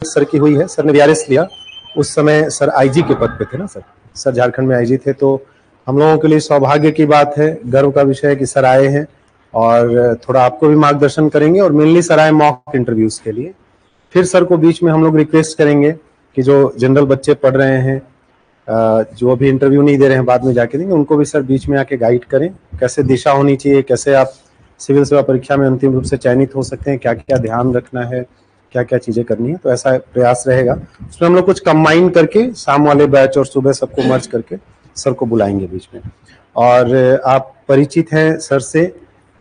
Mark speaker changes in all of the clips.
Speaker 1: Sir की हुई है। सर ने वीआरएस लिया, उस समय सर आईजी के पद पे थे ना सर झारखंड में आईजी थे। तो हम लोगों के लिए सौभाग्य की बात है, गर्व का विषय है कि सर आए हैं और थोड़ा आपको भी मार्गदर्शन करेंगे। और मेनली सर आए मॉक इंटरव्यूज के लिए। फिर सर को बीच में हम लोग रिक्वेस्ट करेंगे कि जो जनरल बच्चे पढ़ रहे हैं, जो अभी इंटरव्यू नहीं दे रहे हैं, बाद में जाके देंगे, उनको भी सर बीच में आके गाइड करें, कैसे दिशा होनी चाहिए, कैसे आप सिविल सेवा परीक्षा में अंतिम रूप से चयनित हो सकते हैं, क्या क्या ध्यान रखना है, क्या क्या चीजें करनी है। तो ऐसा प्रयास रहेगा। उसमें हम लोग कुछ कंबाइन करके शाम वाले बैच और सुबह सबको मर्ज करके सर को बुलाएंगे बीच में। और आप परिचित हैं सर से,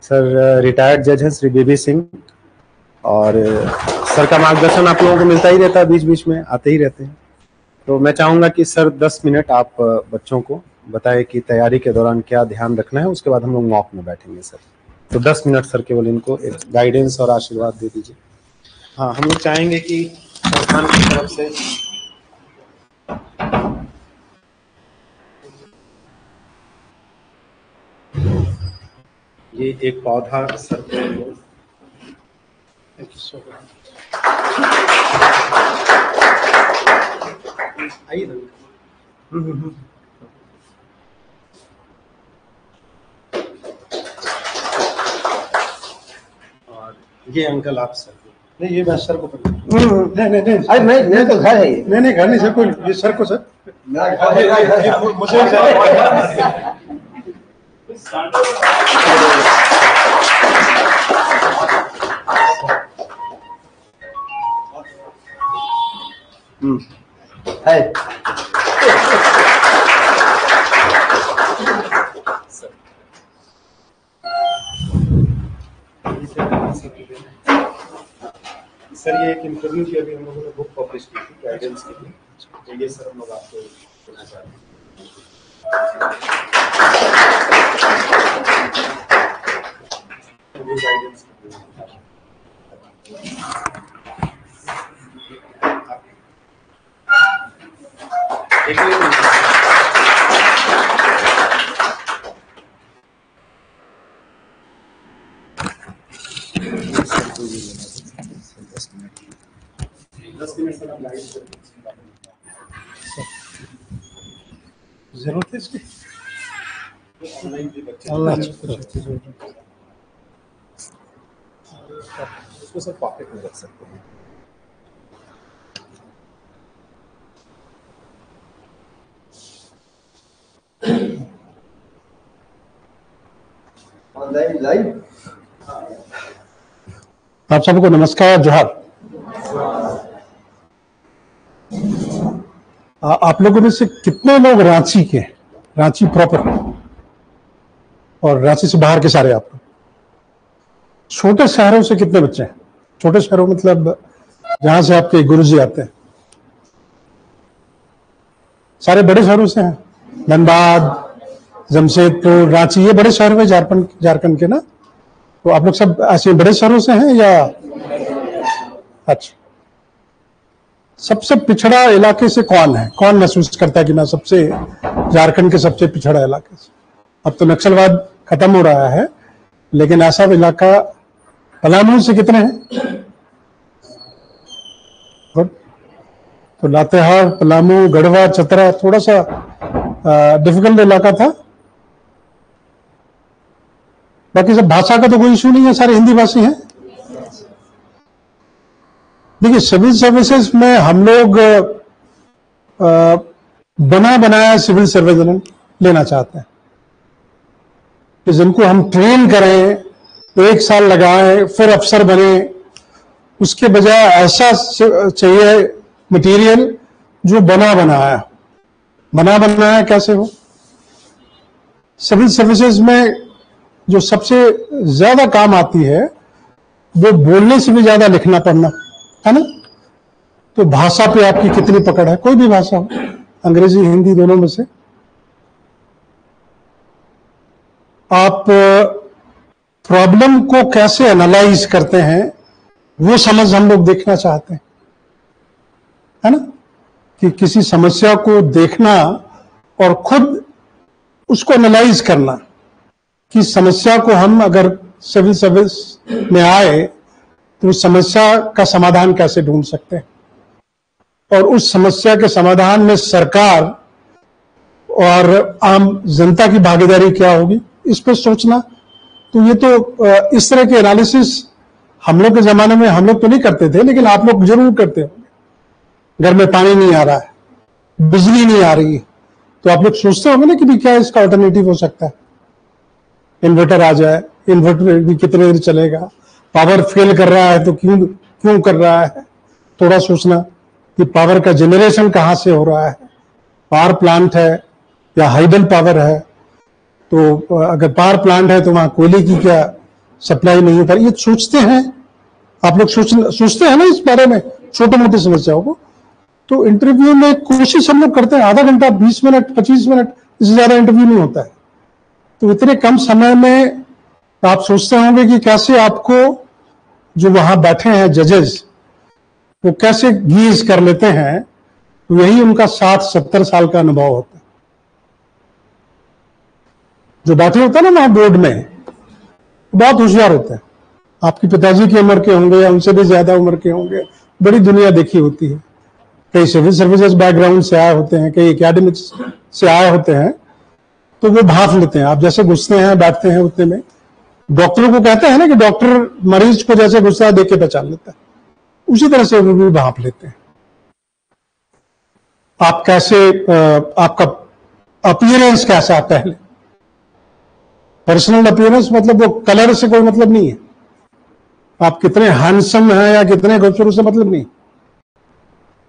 Speaker 1: सर रिटायर्ड जज हैं श्री बीबी सिंह, और सर का मार्गदर्शन आप लोगों को मिलता ही रहता है, बीच बीच में आते ही रहते हैं। तो मैं चाहूंगा कि सर 10 मिनट आप बच्चों को बताएं कि तैयारी के दौरान क्या ध्यान रखना है, उसके बाद हम लोग मॉक में बैठेंगे सर। तो 10 मिनट सर केवल इनको एक गाइडेंस और आशीर्वाद दे दीजिए। हाँ, हम लोग चाहेंगे कि संस्थान की तरफ से ये एक पौधा सर को आइए ना। और ये अंकल आप सर को नहीं, ये मैं सर को नहीं
Speaker 2: अरे मैं तो घर है ये।
Speaker 1: नहीं घर नहीं सर को, ये सर को सर मुझे
Speaker 2: है
Speaker 1: सर ये एक इंटरव्यू की अभी हम लोगों ने बुक पब्लिश की थी गाइडेंस के लिए, तो ये सर हम लोग आपको देना चाहते हैं। गाइडेंस जरूरत है इसकी। अल्लाह उसको सर पॉकेट में रख सकते हैं।
Speaker 2: लाइव
Speaker 3: आप सबको नमस्कार, जोहार। आप लोगों में से कितने लोग रांची के, रांची प्रॉपर और रांची से बाहर के सारे आप लोग? छोटे शहरों से कितने बच्चे हैं? छोटे शहरों मतलब जहां से आपके गुरुजी आते हैं? सारे बड़े शहरों से हैं? धनबाद, जमशेदपुर, रांची, ये बड़े शहर में झारखंड के ना? तो आप लोग सब ऐसे बड़े शहरों से हैं या? अच्छा, सबसे पिछड़ा इलाके से कौन है? कौन महसूस करता है कि मैं सबसे झारखंड के सबसे पिछड़ा इलाके से? अब तो नक्सलवाद खत्म हो रहा है, लेकिन ऐसा इलाका पलामू से कितने हैं? तो लातेहार, पलामू, गढ़वा, चतरा थोड़ा सा डिफिकल्ट इलाका था। बाकी सब भाषा का तो कोई इशू नहीं है, सारे हिंदी भाषी हैं। देखिए, सिविल सर्विसेज में हम लोग बना बनाया सिविल सर्विस लेना चाहते हैं कि जिनको हम ट्रेन करें, 1 साल लगाएं, फिर अफसर बने। उसके बजाय ऐसा चाहिए मटेरियल जो बना बनाया कैसे हो। सिविल सर्विसेज में जो सबसे ज्यादा काम आती है वो बोलने से भी ज्यादा लिखना पढ़ना है ना। तो भाषा पे आपकी कितनी पकड़ है, कोई भी भाषा हो, अंग्रेजी हिंदी दोनों में से। आप प्रॉब्लम को कैसे एनालाइज करते हैं वो समझ हम लोग देखना चाहते हैं, है ना। कि किसी समस्या को देखना और खुद उसको एनालाइज करना कि समस्या को हम अगर सिविल सर्विस में आए तो उस समस्या का समाधान कैसे ढूंढ सकते हैं। और उस समस्या के समाधान में सरकार और आम जनता की भागीदारी क्या होगी, इस पर सोचना। तो ये तो इस तरह के एनालिसिस हम लोग के जमाने में हम लोग तो नहीं करते थे, लेकिन आप लोग जरूर करते होंगे। घर में पानी नहीं आ रहा है, बिजली नहीं आ रही है, तो आप लोग सोचते होंगे ना कि भी क्या इसका अल्टरनेटिव हो सकता है। इन्वर्टर आ जाए, इन्वर्टर भी कितने देर चलेगा, पावर फेल कर रहा है तो क्यों कर रहा है, थोड़ा सोचना कि पावर का जनरेशन कहां से हो रहा है, पावर प्लांट है या हाइडल पावर है, तो अगर पावर प्लांट है तो वहां कोयले की क्या सप्लाई नहीं हो पा रही। ये सोचते हैं आप लोग, सोचते हैं ना इस बारे में, छोटे मोटे समस्याओं को। तो इंटरव्यू में कोशिश हम लोग करते हैं आधा घंटा, 20 मिनट, 25 मिनट, इससे ज्यादा इंटरव्यू नहीं होता है। तो इतने कम समय में आप सोचते होंगे कि कैसे आपको जो वहां बैठे हैं जजेस, वो कैसे गीज कर लेते हैं। तो यही उनका 60-70 साल का अनुभव होता है। जो बैठे होते हैं ना वहां बोर्ड में, बहुत होशियार होते हैं। आपके पिताजी की उम्र के होंगे या उनसे भी ज्यादा उम्र के होंगे, बड़ी दुनिया देखी होती है। कई सिविल सर्विसेज बैकग्राउंड से आए होते हैं, कई एकेडमिक्स से आए होते हैं, तो वो भाप लेते हैं। आप जैसे घुसते हैं बैठते हैं उतने में, डॉक्टरों को कहते हैं ना कि डॉक्टर मरीज को जैसे गुस्सा देख के पहचान लेता है, उसी तरह से वो भी भाप लेते हैं। आप कैसे, आपका अपीयरेंस कैसा, पहले पर्सनल अपीयरेंस, मतलब वो कलर से कोई मतलब नहीं है। आप कितने हैंडसम हैं या कितने खूबसूरत से मतलब नहीं।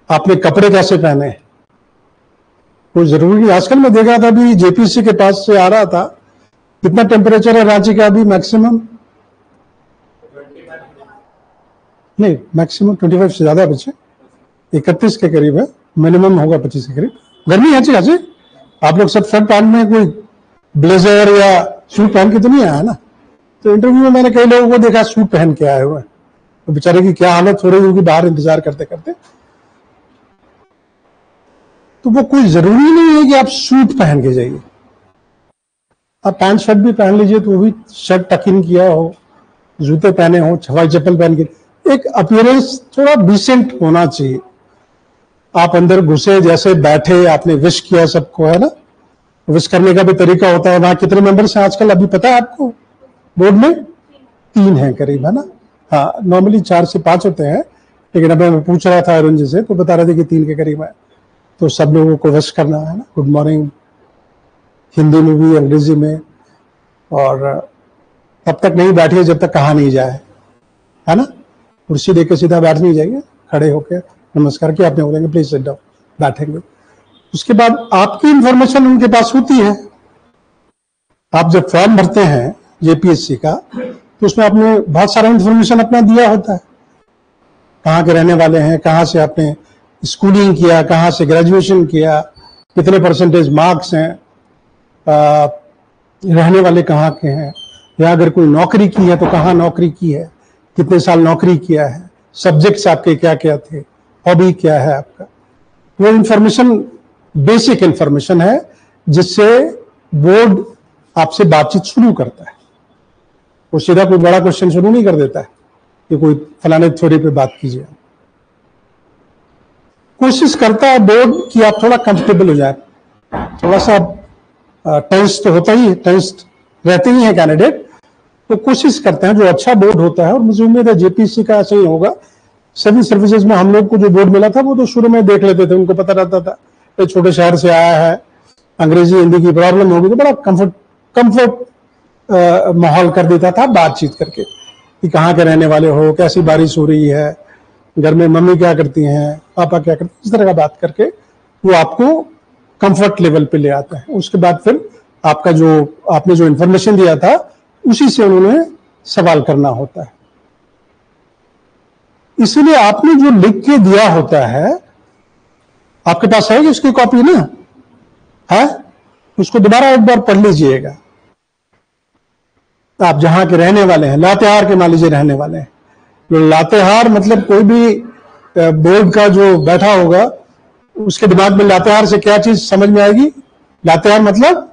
Speaker 3: आपने कपड़े कैसे पहने, कोई जरूरी नहीं। आजकल मैं देख रहा था अभी जेपीसी के पास से आ रहा था, कितना टेम्परेचर है रांची का अभी मैक्सिमम? नहीं, मैक्सिमम 25 से ज्यादा बचे, 31 के करीब है, मिनिमम होगा 25 के करीब। गर्मी है अच्छी। आप लोग सब शर्ट पहन में, कोई ब्लेजर या सूट पहन के तो नहीं आया ना। तो इंटरव्यू में मैंने कई लोगों को देखा सूट पहन के आए हुए, तो बेचारे की क्या हालत हो रही होगी बाहर इंतजार करते करते। तो वो कोई जरूरी नहीं है कि आप सूट पहन के जाइए, आप पैंट शर्ट भी पहन लीजिए, तो वो भी शर्ट टक इन किया हो, जूते पहने हो, हवाई चप्पल पहन के, एक अपीयरेंस थोड़ा डिसेंट होना चाहिए। आप अंदर घुसे, जैसे बैठे, आपने विश किया सबको, है ना। विश करने का भी तरीका होता है। वहां कितने मेंबर्स हैं आजकल, अभी पता है आपको? बोर्ड में 3 हैं करीब, है ना। हाँ, नॉर्मली 4 से 5 होते हैं, लेकिन अब मैं पूछ रहा था अरुण जी से, तो बता रहे थे कि 3 के करीब है। तो सब लोगों को विश करना है ना, गुड मॉर्निंग, हिंदी में भी, अंग्रेजी में। और तब तक नहीं बैठिए जब तक कहा नहीं जाए, है ना। कुर्सी देके सीधा बैठ नहीं जाइए, खड़े होकर नमस्कार किया, आपने बोलेंगे प्लीज सिट डाउन, बैठेंगे। उसके बाद आपकी इंफॉर्मेशन उनके पास होती है। आप जब फॉर्म भरते हैं जेपीएससी का, तो उसमें आपने बहुत सारा इंफॉर्मेशन अपना दिया होता है। कहाँ के रहने वाले हैं, कहाँ से आपने स्कूलिंग किया, कहाँ से ग्रेजुएशन किया, कितने परसेंटेज मार्क्स हैं, रहने वाले कहाँ के हैं, या अगर कोई नौकरी की है तो कहाँ नौकरी की है, कितने साल नौकरी किया है, सब्जेक्ट्स आपके क्या क्या थे, हॉबी क्या है आपका। वो इंफॉर्मेशन बेसिक इंफॉर्मेशन है जिससे बोर्ड आपसे बातचीत शुरू करता है। वो सीधा कोई बड़ा क्वेश्चन शुरू नहीं कर देता है कि कोई फलाने थ्योरी पे बात कीजिए। कोशिश करता है बोर्ड कि आप थोड़ा कंफर्टेबल हो जाए। थोड़ा सा टेंस तो होता ही है, टेंस रहते ही है कैंडिडेट, तो कोशिश करते हैं जो अच्छा बोर्ड होता है, और मुझे उम्मीद है जेपीसी का ऐसा ही होगा। सिविल सर्विसेज में हम लोग को जो बोर्ड मिला था वो तो शुरू में देख लेते थे, उनको पता रहता था कि छोटे शहर से आया है, अंग्रेजी हिंदी की प्रॉब्लम होगी, तो बड़ा कंफर्ट माहौल कर देता था बातचीत करके कि कहाँ के रहने वाले हो, कैसी बारिश हो रही है, घर में मम्मी क्या करती हैं, पापा क्या करते हैं, इस तरह का बात करके वो आपको कंफर्ट लेवल पे ले आता है। उसके बाद फिर आपका जो आपने जो इंफॉर्मेशन दिया था उसी से उन्होंने सवाल करना होता है। इसलिए आपने जो लिख के दिया होता है, आपके पास है उसकी कॉपी ना, है, उसको दोबारा एक बार पढ़ लीजिएगा। आप जहां के रहने वाले हैं, लातेहार के मान लीजिए रहने वाले हैं, लातेहार मतलब कोई भी बोर्ड का जो बैठा होगा उसके दिमाग में लातेहार से क्या चीज समझ में आएगी? लातेहार मतलब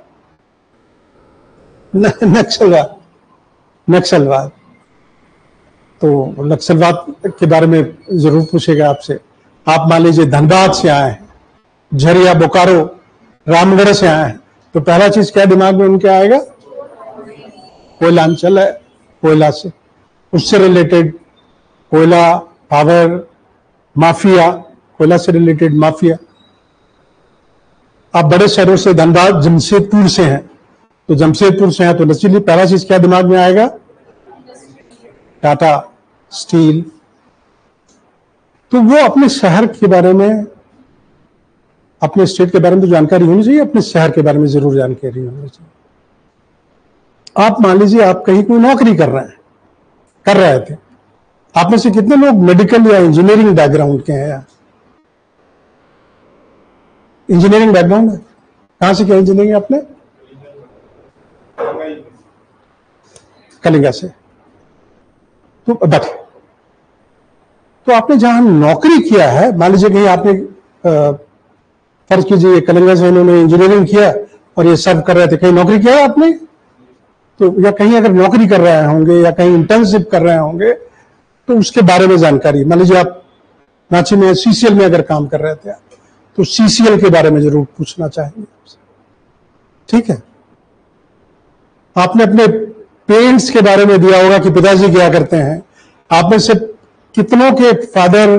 Speaker 3: नक्सलवाद। नक्सलवाद, तो नक्सलवाद के बारे में जरूर पूछेगा आपसे। आप मान लीजिए धनबाद से आए हैं, झरिया, बोकारो, रामगढ़ से आए हैं, तो पहला चीज क्या दिमाग में उनके आएगा? कोयलांचल है, कोयला से, उससे रिलेटेड कोयला, पावर, माफिया, कोयला से रिलेटेड माफिया। आप बड़े शहरों से, धनबाद, जमशेदपुर से हैं, तो जमशेदपुर से हैं तो नचली पहला चीज क्या दिमाग में आएगा? टाटा स्टील। तो वो अपने शहर के बारे में, अपने स्टेट के बारे में तो जानकारी होनी चाहिए, अपने शहर के बारे में जरूर जानकारी होनी चाहिए। आप मान लीजिए आप कहीं कोई नौकरी कर रहे थे, आप में से कितने लोग मेडिकल या इंजीनियरिंग बैकग्राउंड के हैं? यार इंजीनियरिंग बैकग्राउंड है? कहां से किया इंजीनियरिंग आपने? कलिंगा से। तो बैठे, तो आपने जहां नौकरी किया है, मान लीजिए कहीं आपने फर्ज कीजिए कलिंगा से उन्होंने इंजीनियरिंग किया और ये सर्व कर रहे थे, कहीं नौकरी किया है आपने? तो या कहीं अगर नौकरी कर रहे होंगे या कहीं इंटर्नशिप कर रहे होंगे तो उसके बारे में जानकारी, मान लीजिए आप रांची में सीसीएल में अगर काम कर रहे थे तो सीसीएल के बारे में जरूर पूछना चाहेंगे आपसे, ठीक है? आपने अपने पेरेंट्स के बारे में दिया होगा कि पिताजी क्या करते हैं। आप में से कितनों के फादर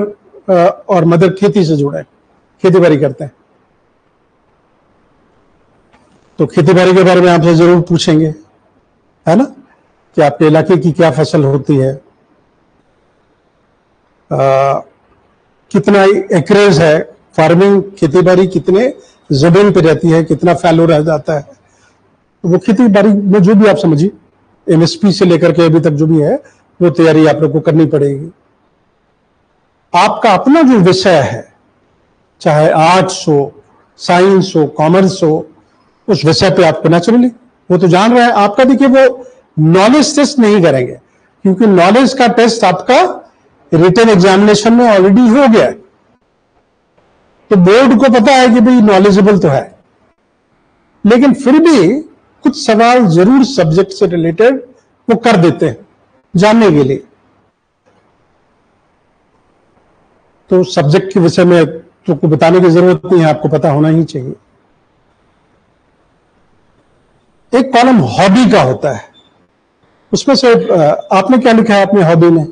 Speaker 3: और मदर खेती से जुड़े, खेती बाड़ी करते हैं? तो खेती बाड़ी के बारे में आपसे जरूर पूछेंगे, है ना, कि आपके इलाके की क्या फसल होती है, कितना एकरेज है, फार्मिंग, खेती बाड़ी कितने जमीन पे रहती है, कितना फैलो रह जाता है। तो वो खेती बाड़ी में जो भी आप समझिए, एमएसपी से लेकर के अभी तक जो भी है वो तैयारी आप लोग को करनी पड़ेगी। आपका अपना जो विषय है, चाहे आर्ट्स हो, साइंस हो, कॉमर्स हो, उस विषय पे आपको नेचुरली वो तो जान रहे हैं। आपका देखिए वो नॉलेज टेस्ट नहीं करेंगे, क्योंकि नॉलेज का टेस्ट आपका रिटन एग्जामिनेशन में ऑलरेडी हो गया है, तो बोर्ड को पता है कि भाई नॉलेजेबल तो है, लेकिन फिर भी कुछ सवाल जरूर सब्जेक्ट से रिलेटेड वो कर देते हैं जानने के लिए। तो सब्जेक्ट के विषय में तो को बताने की जरूरत नहीं है, आपको पता होना ही चाहिए। एक कॉलम हॉबी का होता है, उसमें से आपने क्या लिखा है अपने हॉबी में?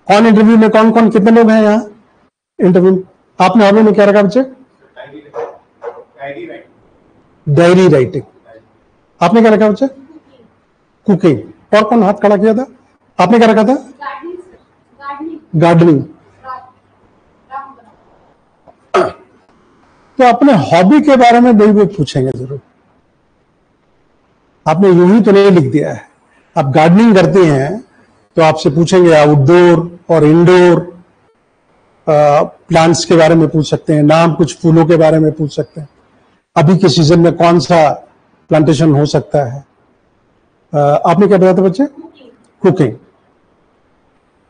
Speaker 3: कौन इंटरव्यू में, कौन कौन कितने लोग हैं यहाँ इंटरव्यू में? आपने हॉबी में क्या रखा बच्चे? Diary writing. आपने क्या रखा बच्चे? कुकिंग। और कौन हाथ खड़ा किया था? आपने क्या रखा था? गार्डनिंग। तो अपने हॉबी के बारे में भी वो पूछेंगे जरूर। आपने यूं ही तो नहीं लिख दिया है। आप गार्डनिंग करते हैं तो आपसे पूछेंगे आउटडोर और इंडोर प्लांट्स के बारे में पूछ सकते हैं, नाम कुछ फूलों के बारे में पूछ सकते हैं, अभी के सीजन में कौन सा प्लांटेशन हो सकता है। आपने क्या बताया था बच्चे? कुकिंग।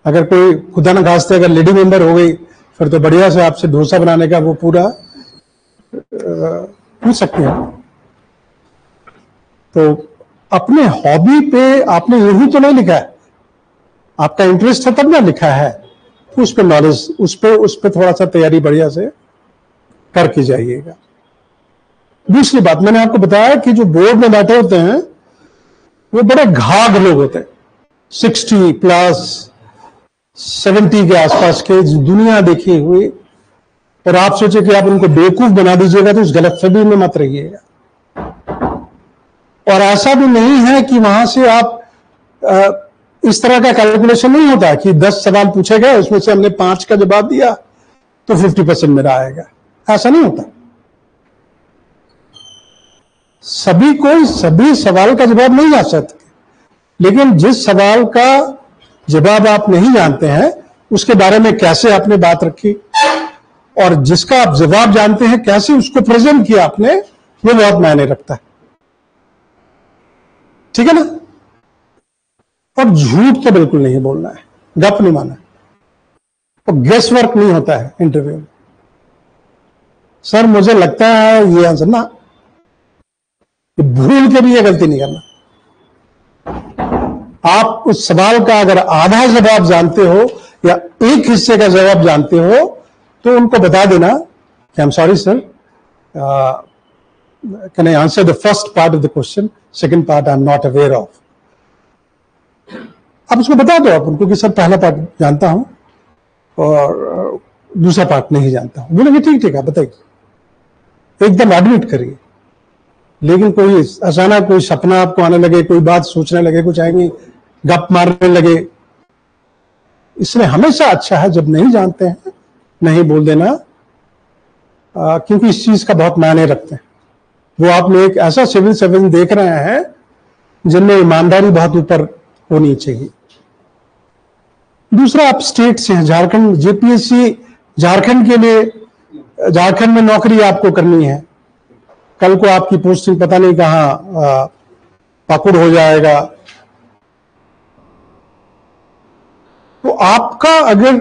Speaker 3: अगर कोई खुदा न खास्ते अगर लेडी मेंबर हो गई फिर तो बढ़िया से आपसे डोसा बनाने का वो पूरा पूछ सकते हैं। तो अपने हॉबी पे आपने यही तो नहीं लिखा है, आपका इंटरेस्ट है तब ना लिखा है, उस पर नॉलेज, उस पर थोड़ा सा तैयारी बढ़िया से करके जाइएगा। दूसरी बात, मैंने आपको बताया कि जो बोर्ड में बैठे होते हैं वो बड़े घाघ लोग होते हैं, 60 प्लस 70 के आसपास के, दुनिया देखी हुई, और आप सोचे कि आप उनको बेवकूफ बना दीजिएगा तो उस गलतफहमी में मत रहिएगा। और ऐसा भी नहीं है कि वहां से आप इस तरह का कैलकुलेशन नहीं होता कि 10 सवाल पूछे गए उसमें से हमने 5 का जवाब दिया तो 50% मेरा आएगा, ऐसा नहीं होता। सभी को सभी सवाल का जवाब नहीं आ सकते, लेकिन जिस सवाल का जवाब आप नहीं जानते हैं उसके बारे में कैसे आपने बात रखी, और जिसका आप जवाब जानते हैं कैसे उसको प्रेजेंट किया आपने, ये बहुत मायने रखता है। ठीक है ना? और झूठ तो बिल्कुल नहीं बोलना है, गप नहीं माना है, और गेस वर्क नहीं होता है इंटरव्यू में। सर मुझे लगता है ये आंसर ना, भूल के भी ये गलती नहीं करना। आप उस सवाल का अगर आधा जवाब जानते हो या एक हिस्से का जवाब जानते हो तो उनको बता देना कि I am sorry sir, can I answer the first part of the question, second part I am not aware of. आप उसको बता दो आप उनको कि सर पहला पार्ट जानता हूं और दूसरा पार्ट नहीं जानता हूं। बोलेंगे ठीक ठीक, आप बताइए, एकदम एडमिट करिए। लेकिन कोई अचानक कोई सपना आपको आने लगे, कोई बात सोचने लगे, कुछ आएंगे गप मारने लगे, इसलिए हमेशा अच्छा है जब नहीं जानते हैं नहीं बोल देना, क्योंकि इस चीज का बहुत मायने रखते हैं। वो आपने एक ऐसा सिविल सर्विस देख रहे हैं जिनमें ईमानदारी बहुत ऊपर होनी चाहिए। दूसरा, आप स्टेट से हैं, झारखंड, जेपीएससी झारखंड के लिए, झारखंड में नौकरी आपको करनी है, कल को आपकी पोस्टिंग पता नहीं कहां पाकुड़ हो जाएगा, तो आपका अगर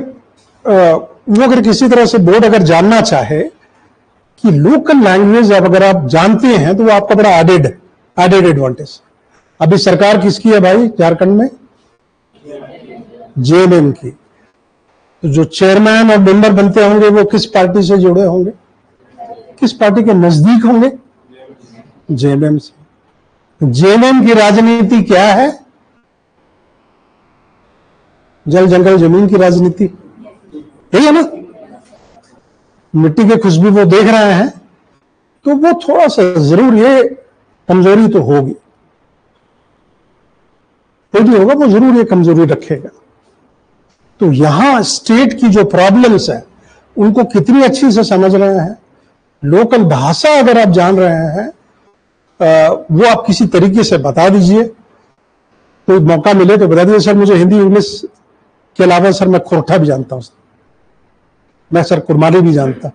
Speaker 3: वो अगर किसी तरह से बोर्ड अगर जानना चाहे कि लोकल लैंग्वेज अगर आप जानते हैं तो वो आपका बड़ा एडेड एडवांटेज। अभी सरकार किसकी है भाई झारखंड में? जेएमएम की। तो जो चेयरमैन और मेंबर बनते होंगे वो किस पार्टी से जुड़े होंगे, किस पार्टी के नजदीक होंगे? जेएमएम से। जेएमएम की राजनीति क्या है? जल जंगल जमीन की राजनीति, यही है ना। मिट्टी की खुशबू वो देख रहे हैं, तो वो थोड़ा सा जरूर ये कमजोरी तो होगी, कोई भी होगा वो जरूर ये कमजोरी रखेगा। तो यहां स्टेट की जो प्रॉब्लम्स है उनको कितनी अच्छी से समझ रहे हैं, लोकल भाषा अगर आप जान रहे हैं वो आप किसी तरीके से बता दीजिए। कोई मौका मिले तो बता दीजिए सर मुझे हिंदी इंग्लिश के अलावा सर मैं खोरठा भी जानता हूं, मैं सर कुरमाली भी जानता।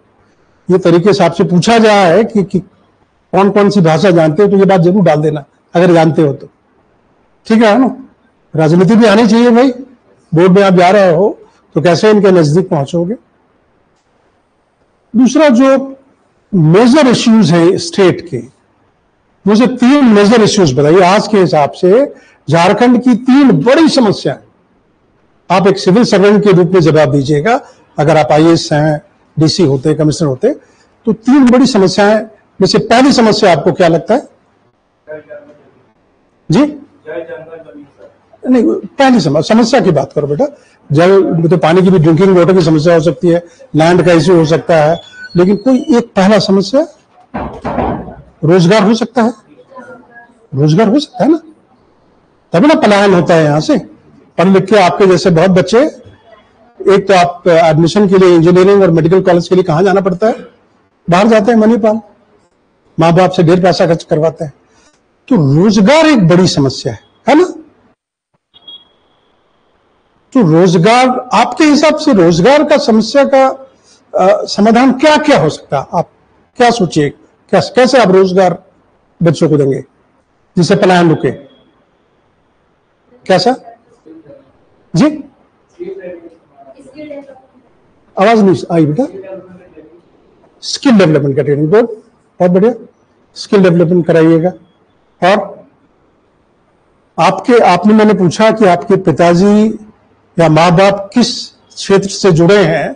Speaker 3: ये तरीके से आपसे पूछा जाए है कि कौन कौन सी भाषा जानते हो, तो ये बात जरूर डाल देना अगर जानते हो तो, ठीक है ना। राजनीति भी आनी चाहिए भाई, बोर्ड में आप जा रहे हो तो कैसे इनके नजदीक पहुंचोगे। दूसरा, जो मेजर इश्यूज है स्टेट के, मुझे 3 मेजर इश्यूज बताइए आज के हिसाब से झारखंड की 3 बड़ी समस्याएं। आप एक सिविल सर्वेंट के रूप में जवाब दीजिएगा, अगर आप आईएएस हैं, डीसी होते, कमिश्नर होते, तो 3 बड़ी समस्याएं में से पहली समस्या आपको क्या लगता है जी? नहीं, पहली समस्या की बात करो बेटा। जल तो पानी की भी, ड्रिंकिंग वाटर की समस्या हो सकती है, लैंड का इश्यू हो सकता है, लेकिन कोई एक पहला समस्या रोजगार हो सकता है। रोजगार हो सकता है ना, तभी ना पलायन होता है यहां से। पढ़ लिख के आपके जैसे बहुत बच्चे, एक तो आप एडमिशन के लिए इंजीनियरिंग और मेडिकल कॉलेज के लिए कहां जाना पड़ता है? बाहर जाते हैं मणिपाल, मां बाप से ढेर पैसा खर्च करवाते हैं। तो रोजगार एक बड़ी समस्या है ना। तो रोजगार, आपके हिसाब से रोजगार का समस्या का समाधान क्या क्या हो सकता है? आप क्या सोचिए, कैसे आप रोजगार बच्चों को देंगे जिससे पलायन रुके? कैसा जी? आवाज नहीं आई बेटा। स्किल डेवलपमेंट का ट्रेनिंग बोर्ड, बहुत बढ़िया, स्किल डेवलपमेंट कराइएगा। और आपने मैंने पूछा कि आपके पिताजी या माँ बाप किस क्षेत्र से जुड़े हैं,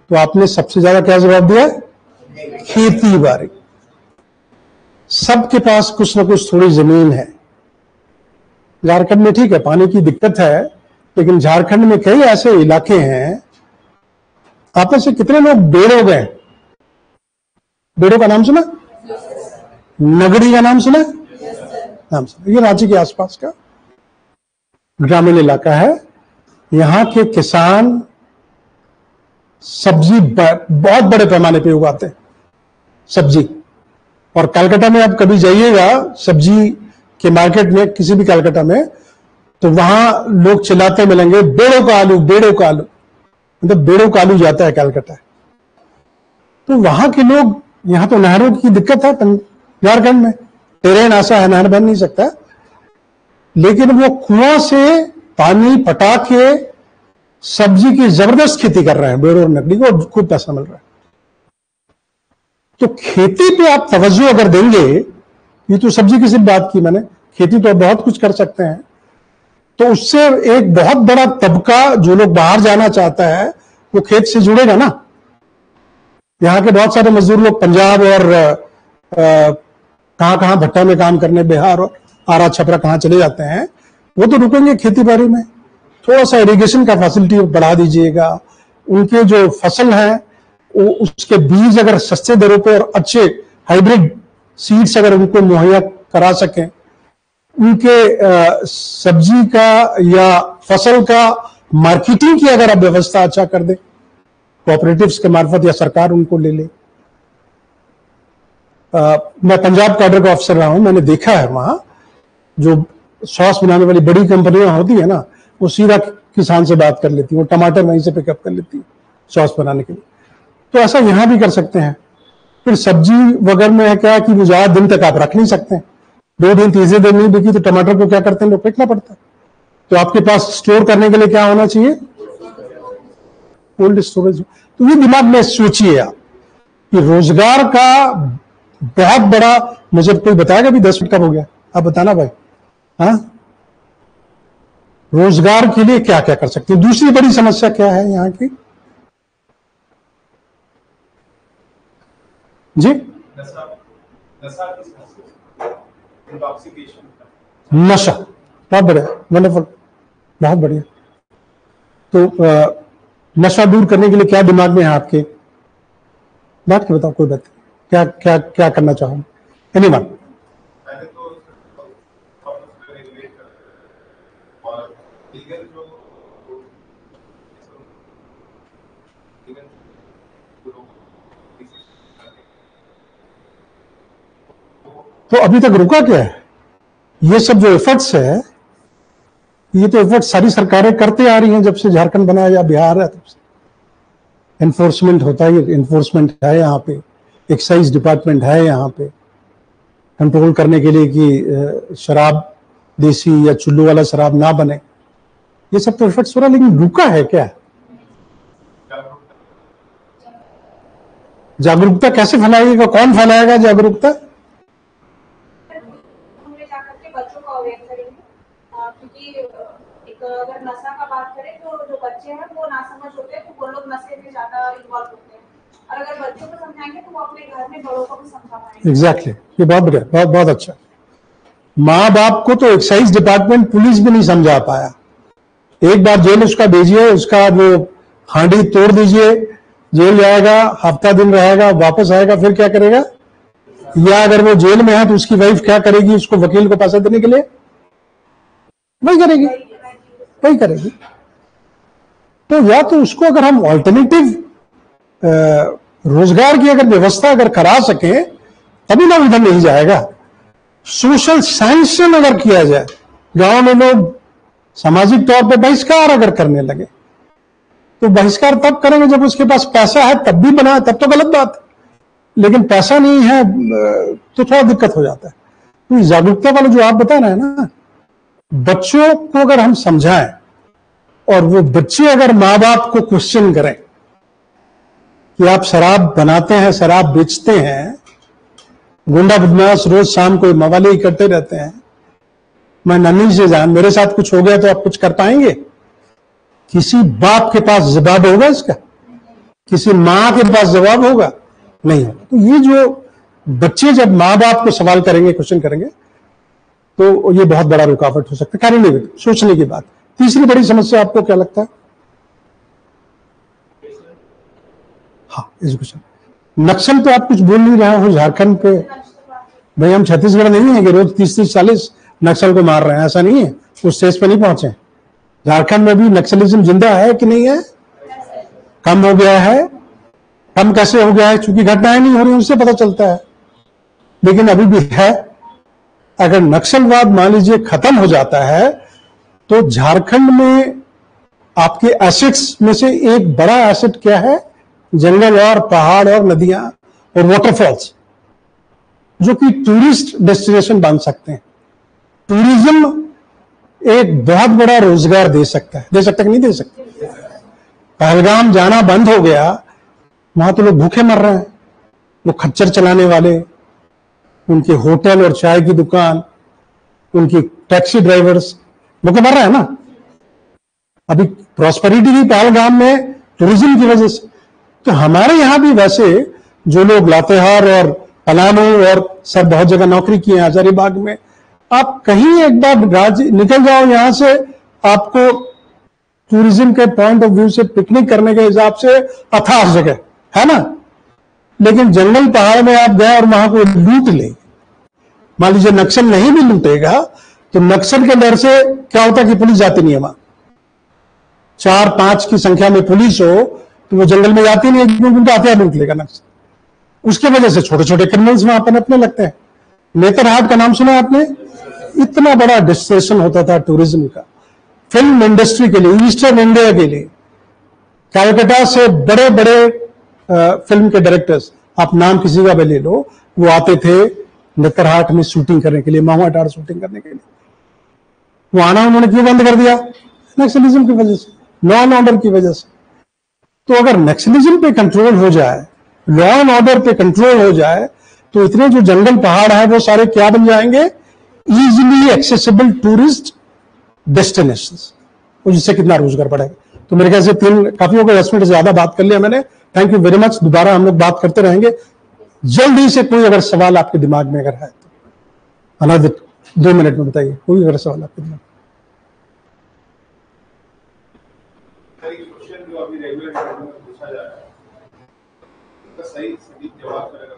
Speaker 3: तो आपने सबसे ज्यादा क्या जवाब दिया? खेती बाड़ी। सबके पास कुछ ना कुछ थोड़ी जमीन है। झारखंड में ठीक है पानी की दिक्कत है, लेकिन झारखंड में कई ऐसे इलाके हैं। आप में से कितने लोग बेड़ो गए? बेड़ो का नाम सुना? नगरी का नाम सुना? नाम सुना। ये रांची के आसपास का ग्रामीण इलाका है। यहां के किसान सब्जी बहुत बड़े पैमाने पे उगाते हैं सब्जी। और कलकत्ता में आप कभी जाइएगा सब्जी के मार्केट में, किसी भी कलकत्ता में, तो वहां लोग चिल्लाते मिलेंगे बेड़ो का आलू, बेड़ो का आलू, मतलब बेड़ो का आलू जाता है कलकत्ता। तो वहां के लोग, यहां तो नहरों की दिक्कत है झारखंड में, टेरेन ऐसा है नहर बन नहीं सकता, लेकिन वो कुआं से पानी पटा के सब्जी की जबरदस्त खेती कर रहे हैं बेड़ो और नकली को, और खूब पैसा मिल रहा है। तो खेती पे आप तवज्जो अगर देंगे, ये तो सब्जी की सिर्फ बात की मैंने, खेती तो बहुत कुछ कर सकते हैं, तो उससे एक बहुत बड़ा तबका जो लोग बाहर जाना चाहता है वो खेत से जुड़ेगा ना। यहाँ के बहुत सारे मजदूर लोग पंजाब और कहां कहां भट्टा में काम करने, बिहार और आरा छपरा कहां चले जाते हैं, वो तो रुकेंगे खेती बाड़ी में। थोड़ा सा इरिगेशन का फैसिलिटी बढ़ा दीजिएगा, उनके जो फसल है उसके बीज अगर सस्ते दरों पर और अच्छे हाइब्रिड सीड्स अगर उनको मुहैया करा सकें, उनके सब्जी का या फसल का मार्केटिंग की अगर आप व्यवस्था अच्छा कर दें कोऑपरेटिव्स के मार्फत या सरकार उनको ले ले। मैं पंजाब कैडर का अफसर रहा हूं, मैंने देखा है वहां जो सॉस बनाने वाली बड़ी कंपनियां होती है ना, वो सीधा किसान से बात कर लेती है, वो टमाटर वहीं से पिकअप कर लेती है सॉस बनाने के लिए। तो ऐसा यहां भी कर सकते हैं। फिर सब्जी वगैरह में है क्या कि वो ज्यादा दिन तक आप रख नहीं सकते, 2 दिन तीसरे दिन नहीं बिकी तो टमाटर को क्या करते हैं लोग, फेंकना पड़ता है। तो आपके पास स्टोर करने के लिए क्या होना चाहिए, कोल्ड स्टोरेज। तो ये दिमाग में सोचिए आप कि रोजगार का बहुत बड़ा, मुझे कोई बताएगा भी 10 मिनट कब हो गया, आप बताना भाई। हाँ, रोजगार के लिए क्या क्या कर सकते हैं। दूसरी बड़ी समस्या क्या है यहाँ की जी, नशा। बहुत बढ़िया, वंडरफुल, बहुत बढ़िया। तो नशा दूर करने के लिए क्या दिमाग में है आपके, बात के बताओ, कोई बात क्या क्या क्या करना चाहूंगा, एनीवन। तो अभी तक रुका क्या है, ये सब जो एफर्ट्स है, ये तो एफर्ट सारी सरकारें करते आ रही हैं जब से झारखंड बना या बिहार है तब से। एनफोर्समेंट होता है, एनफोर्समेंट है यहाँ पे, एक्साइज डिपार्टमेंट है यहाँ पे कंट्रोल करने के लिए कि शराब देसी या चुल्लू वाला शराब ना बने। ये सब तो एफर्ट्स हो रहा, लेकिन रुका है क्या। जागरूकता कैसे फैलाएगा, कौन फैलाएगा जागरूकता।
Speaker 4: अगर नशा का बात करें तो जो बच्चे हैं वो नासमझ होते हैं, तो वो लोग नशे में ज्यादा इन्वॉल्व होते हैं, और अगर बच्चों को समझाएंगे तो वो अपने घर में बड़ों को भी समझा पाएंगे।
Speaker 3: एग्जैक्टली, ये बहुत बढ़िया, बहुत बहुत अच्छा। माँ बाप को तो एक्साइज डिपार्टमेंट, पुलिस भी नहीं समझा पाया। एक बार जेल उसका भेजिए, उसका वो हांडी तोड़ दीजिए, जेल जाएगा, हफ्ता दिन रहेगा, वापस आएगा, फिर क्या करेगा। या अगर वो जेल में है तो उसकी वाइफ क्या करेगी, उसको वकील को पैसा देने के लिए वही करेगी, वही करेगी। तो या तो उसको अगर हम ऑल्टरनेटिव रोजगार की अगर व्यवस्था अगर करा सके तभी ना उधर नहीं जाएगा। सोशल सैंक्शन अगर किया जाए, गांव में लोग सामाजिक तौर पर बहिष्कार अगर करने लगे, तो बहिष्कार तब करेंगे जब उसके पास पैसा है, तब भी बनाए, तब तो गलत बात है। लेकिन पैसा नहीं है तो थोड़ा दिक्कत हो जाता है। तो जागरूकता वाला जो आप बता रहे हैं ना, बच्चों को अगर हम समझाएं और वो बच्चे अगर माँ बाप को क्वेश्चन करें कि आप शराब बनाते हैं, शराब बेचते हैं, गुंडा बदमाश रोज शाम को मवाली करते रहते हैं, मैं नन्ही से जान, मेरे साथ कुछ हो गया तो आप कुछ कर पाएंगे। किसी बाप के पास जवाब होगा इसका, किसी माँ के पास जवाब होगा नहीं होगा। तो ये जो बच्चे जब माँ बाप को सवाल करेंगे, क्वेश्चन करेंगे, तो ये बहुत बड़ा रुकावट हो सकता है। कार्य नहीं, सोचने की बात। तीसरी बड़ी समस्या आपको क्या लगता है। हाँ, एजुकेशन। नक्सल तो आप कुछ बोल नहीं रहे हो झारखंड पे, भाई हम छत्तीसगढ़ नहीं है कि रोज 30-40 नक्सल को मार रहे हैं, ऐसा नहीं है, उस स्टेज पे नहीं पहुंचे। झारखंड में भी नक्सलिज्म जिंदा है कि नहीं है, कम हो गया है। कम कैसे हो गया है, क्योंकि घटनाएं नहीं हो रही, उससे पता चलता है, लेकिन अभी भी है। अगर नक्सलवाद मान लीजिए खत्म हो जाता है तो झारखंड में आपके एसेट्स में से एक बड़ा एसेट क्या है, जंगल और पहाड़ और नदियां और वाटरफॉल्स, जो कि टूरिस्ट डेस्टिनेशन बन सकते हैं। टूरिज्म एक बहुत बड़ा रोजगार दे सकता है कि नहीं दे सकता। पहलगाम जाना बंद हो गया, वहां तो लोग भूखे मर रहे हैं। वो खच्चर चलाने वाले, उनके होटल और चाय की दुकान, उनकी टैक्सी ड्राइवर्स, भूखे मर रहे हैं ना। अभी प्रॉस्पेरिटी भी पहलगाम में टूरिज्म की वजह से। तो हमारे यहां भी वैसे जो लोग लातेहार और पलामू और सब बहुत जगह नौकरी किए हैं, हजारीबाग में, आप कहीं एक बार राज्य निकल जाओ यहां से, आपको टूरिज्म के पॉइंट ऑफ व्यू से, पिकनिक करने के हिसाब से अथाह जगह है ना। लेकिन जंगल पहाड़ में आप गए और वहां को लूट ले, मान लीजिए नक्सल नहीं भी लूटेगा तो नक्सल के डर से क्या होता है कि पुलिस जाती नहीं है वहां। 4-5 की संख्या में पुलिस हो तो वो जंगल में जाती नहीं है, क्योंकि उनका हथियार लूट लेगा नक्सल। उसके वजह से छोटे छोटे क्रिमिनल्स वहां पनपने लगते हैं। नेतरहाट का नाम सुना आपने? इतना बड़ा डेस्टिनेशन होता था टूरिज्म का, फिल्म इंडस्ट्री के लिए, ईस्टर्न इंडिया के लिए। कैलकाटा से बड़े बड़े फिल्म के डायरेक्टर्स, आप नाम किसी का भी ले लो, वो आते थे नेतरहाट में शूटिंग करने के लिए, महुआ डार शूटिंग करने के लिए। वो आना उन्होंने क्यों बंद कर दिया? नक्सलिज्म की वजह से, लॉ एंड ऑर्डर की वजह से। तो अगर नक्सलिज्म पे कंट्रोल हो जाए, लॉ एंड ऑर्डर पे कंट्रोल हो जाए, तो इतने जो जंगल पहाड़ है वो सारे क्या बन जाएंगे? इजीली एक्सेसिबल टूरिस्ट डेस्टिनेशंस, जिससे कितना रोजगार बढ़ेगा। तो मेरे ख्याल से काफी हो गए, 10 मिनट ज्यादा बात कर लिया मैंने। Thank you very much. दोबारा हम लोग बात करते रहेंगे। जल्दी से कोई अगर सवाल आपके दिमाग में अगर है तो अनदर 2 मिनट में बताइए, कोई अगर सवाल आपके दिमाग में।
Speaker 5: जो अभी रेगुलर इंटरव्यू में पूछा जा रहा है, उसका सही सटीक जवाब करेगा।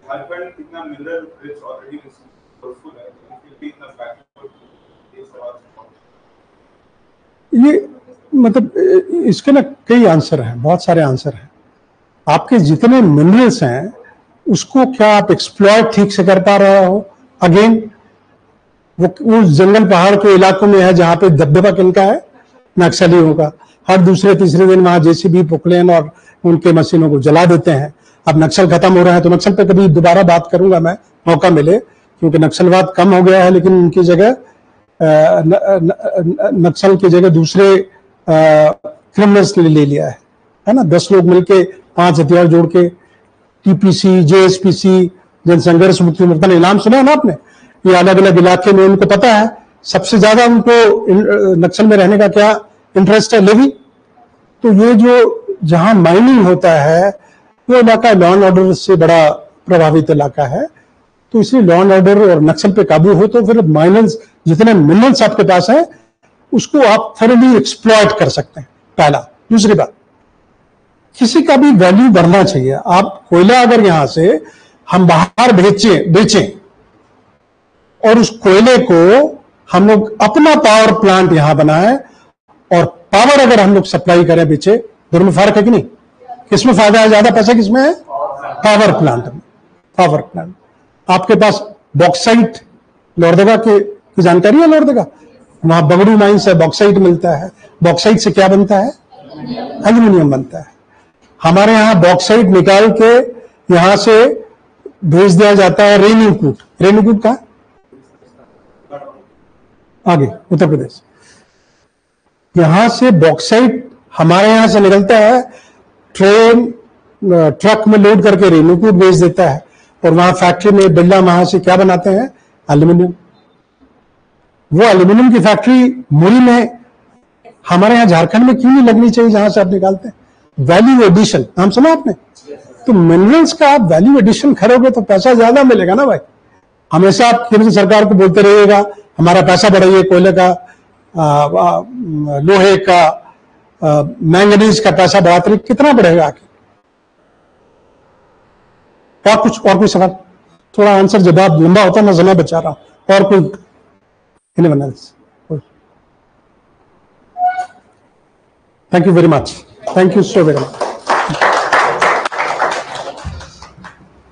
Speaker 5: झारखंड इतना मिनरल रिच ऑलरेडी रिसोर्सफुल है, फिर भी इतना बैकवर्ड, ये सवाल
Speaker 3: ये मतलब इसके ना कई आंसर हैं, बहुत सारे आंसर हैं। आपके जितने मिनरल्स हैं उसको क्या आप एक्सप्लॉयट ठीक से कर पा रहे हो? अगेन वो उस जंगल पहाड़ के इलाकों में है जहां पे दबदबा किनका है? नक्सलियों का। हर दूसरे तीसरे दिन वहां जेसीबी, पोकलेन और उनके मशीनों को जला देते हैं। अब नक्सल खत्म हो रहा है तो नक्सल पे कभी दोबारा बात करूंगा मैं, मौका मिले, क्योंकि नक्सलवाद कम हो गया है, लेकिन उनकी जगह नक्सल की जगह दूसरे क्रिमिनल्स ने ले लिया है ना। 10 लोग मिलके 5 हथियार जोड़ के टीपीसी, जेएसपीसी, जन संघर्ष मुक्ति मोर्चा ने नाम सुना है ना आपने? ये अलग अलग इलाके में उनको पता है सबसे ज्यादा उनको नक्सल में रहने का क्या इंटरेस्ट है, लेवी। तो ये जो जहां माइनिंग होता है वो इलाका लॉ एंड ऑर्डर से बड़ा प्रभावित इलाका है। तो इसलिए लॉ एंड ऑर्डर और नक्सल पे काबू हो तो फिर माइनर्स, जितने मिनरल्स आपके पास है उसको आप थोड़ी एक्सप्लॉइट कर सकते हैं, पहला। दूसरी बात, किसी का भी वैल्यू बढ़ना चाहिए। आप कोयला अगर यहां से हम बाहर बेचें और उस कोयले को हम लोग अपना पावर प्लांट यहां बनाए और पावर अगर हम लोग सप्लाई करें बेचे, दोनों में फर्क है कि नहीं? किसमें फायदा है? ज्यादा पैसा किसमें है? पावर प्लांट में। पावर प्लांट आपके पास बॉक्साइट, लोहरदगा की जानकारी है? लोहरदगा वहां बगड़ू माइन से बॉक्साइट मिलता है। बॉक्साइट से क्या बनता है? एल्यूमिनियम बनता है। हमारे यहां बॉक्साइट निकाल के यहां से भेज दिया जाता है रेणुकूट। रेणुकूट का आगे उत्तर प्रदेश। यहां से बॉक्साइट हमारे यहां से निकलता है, ट्रेन ट्रक में लोड करके रेणुकूट भेज देता है और वहां फैक्ट्री में बिरला वहां से क्या बनाते हैं? एल्यूमिनियम। वो एल्यूमिनियम की फैक्ट्री मुरी में हमारे यहां झारखंड में क्यों नहीं लगनी चाहिए जहां से आप निकालते हैं? वैल्यू एडिशन नाम सुना आपने? तो मिनरल्स का आप वैल्यू एडिशन करोगे तो पैसा ज्यादा मिलेगा ना भाई। हमेशा आप केंद्र सरकार को बोलते रहिएगा हमारा पैसा बढ़ाइए, कोयले का, लोहे का, मैंगनीज का पैसा बढ़ाते रहिए, कितना बढ़ेगा आखिर? और कोई सवाल? थोड़ा आंसर जवाब लंबा होता है, मैं समय बचा रहा हूं। और कोई? Thank you very much. Thank you so very much.